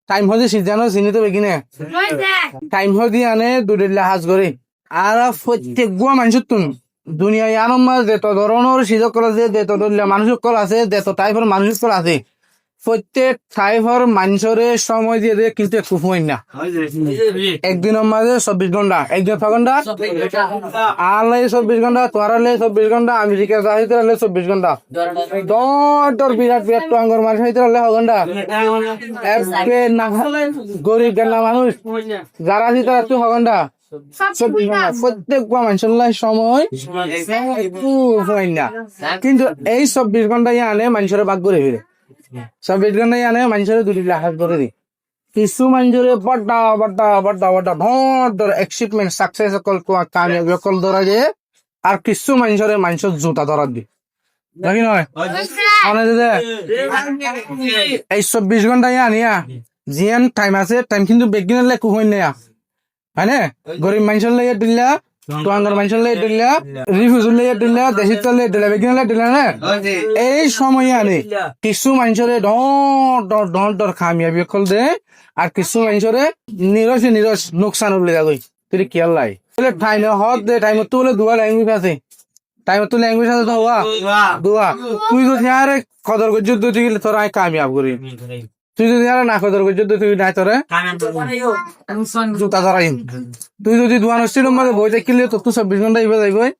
time হদি সিজানো চিনি তো বেগিনে time হদি আনে দুদিল্লা হাজ করে আর প্রত্যেক গুয়া মানুষের তুন দুনিয়ায় আনন্দ যেত ধরনের সিজক করা আছে যেত ধরলে মানুষ কল আছে যেত টাইপের মানুষ কল আছে প্রত্যেক টাইপের মানুষের সময় দিয়ে দিয়ে কিন্তু একটু সময় না একদিনের মাঝে 24 ঘন্টা একদিন 6 ঘন্টা আলাই 24 ঘন্টা তোর 24 ঘন্টা আমেরিকা যাইতে 24 ঘন্টা দর বিরাট বিরাট টঙ্গর মানুষ হইতে 6 ঘন্টা গরিব গেলা মানুষ যারা আছে তারা 6 ঘন্টা প্রত্যেক মানুষের সময় না কিন্তু এই 24 ঘন্টায় আনে মানুষের ভাগ করে ফিরে 24 ঘন্টায় আনে মানুষের দুটি লাখ করে দি কিছু মানুষের বড়া বড়া বড়া বড়া ধর অ্যাচিভমেন্ট সাকসেস কামিয়াবি কল ধরা যায় আর কিছু মানুষের জুতা ধরা দি নাকি নয় এই 24 ঘন্টায় আনিয়া জিয়ান টাইম আছে টাইম কিন্তু বেগিনের লেখু হইন না হ্যাঁ গরিব মানুষের লেগে দিল্লা টঙ্গর মানুষের লেগে দিল্লা রিফিউজুর লেগে দিল্লা দেশির তলে দিল্লা বেগিনের লেগে দিল্লা না এই সময় আনে কিছু মানুষের ডর খামিয়াবি কল দে আর কিছু মানুষের নিরস নোকসান উঠলে যাগই তুই খেয়াল লাই টাইম হত দে টাইম তো বলে দুয়া ল্যাঙ্গুয়েজ আছে টাইম তো ল্যাঙ্গুয়েজ আছে তো হওয়া দুয়া তুই যদি আরে কদর করছিস তুই গেলে তোরা কামিয়াব করি তুই যদি আরে না কদর করছিস তুই নাই তোরে জুতা ধরাই তুই যদি দোয়ান হচ্ছিল মাঝে বই থাকিলে তো তুই 24 ঘন্টা ইবে যাইবই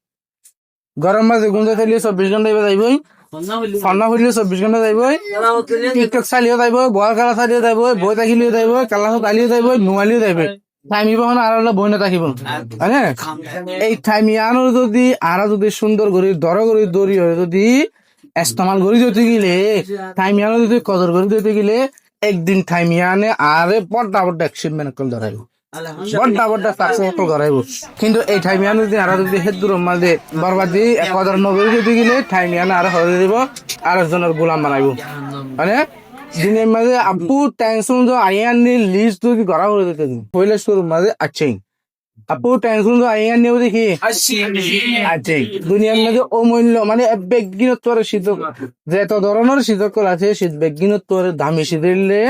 গরম মাঝে গুঞ্জা থাকলে 24 ঘন্টা ইবে যাইবই ফন্না হইলে 24 ঘন্টা যাইবই টিকটক চালিও যাইব বল খেলা চালিও যাইব বই থাকিলেও যাইব কালা চালিও যাইব নোয়ালিও যাইব টাইমিব আর বই না থাকিব হ্যাঁ এই টাইমিয়ানো যদি আর যদি সুন্দর করে দড়ি হয় যদি ইস্তেমাল করে দিতে গেলে টাইমিয়ানো যদি কদর করে দিতে গেলে একদিন টাইমিয়ানে আরে বড় বড় অ্যাচিভমেন্ট কল ধরাইব বড় সাকসেস কল ধরাইব কিন্তু এই টাইমিয়ানো যদি আর যদি হেদুর মাঝে বরবাদি কদর নগরী দিতে গেলে টাইমিয়ানে আর হরে দিব আর একজনের গোলাম বানাইব মানে দিনের মাঝে আপু টেনশন তো আইয়ানি লিস্ট যদি করা হয়ে যেতে দিন পয়লা শুরুর মাঝে আছেই আপু টেনশন তো আইয়ানি দেখি আছেই দুনিয়ার মাঝে অমূল্য মানে বেগিনত্বর শীতক যেত ধরনের শীতকল আছে শীত বেগিনত্বর দামি শীতেরলে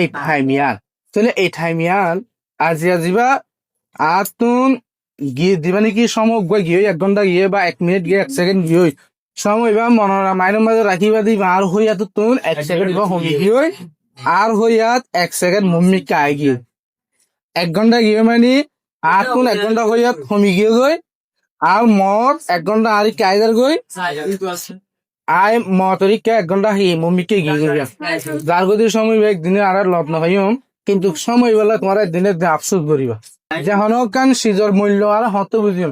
এই টাইমিয়ান তাহলে এই টাইমিয়ান আজিবা আতুন গিয়ে দিবা নাকি সময় গিয়ে 1 ঘন্টা গিয়ে বা 1 মিনিট গিয়ে 1 সেকেন্ড গিয়ে সময় বা মনোরা মাইনের মাঝে রাখিবা দিবা আর হইয়া তো তুন 1 সেকেন্ড বা হমি গিয়ে আর হইয়াত 1 সেকেন্ড মম্মি কায় গিয়ে 1 ঘন্টা গিয়ে মানে আর তুন 1 ঘন্টা হইয়াত হমি গিয়ে গই আর মত 1 ঘন্টা আর কায়দার গই আই মতরি কে 1 ঘন্টা হি মম্মি কে গিয়ে গিয়া যার গদি সময় একদিনে আর লত না হইম কিন্তু সময় বেলা তোমার দিনে আফসোস করিবা যেহন কান সিজর মূল্য আর হত বুঝিম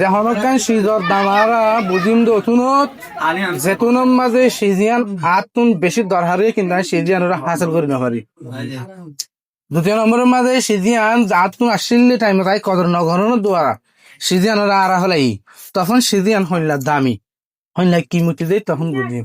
যেহন কান সিজর দাম আর বুঝিম দতুনত যেতুনের মাঝে সিজিয়ান আতুন বেশি দরহারে কিন্তু সিজিয়ান ওরা হাসিল করি না পারি দ্বিতীয় নম্বরের মাঝে সিজিয়ান আতুন আসলে টাইম তাই কদর নগরনের দ্বারা সিজিয়ান ওরা আর হলাই তখন সিজিয়ান হইলা দামি হইলা কি মুটি দেয় তখন বুঝিম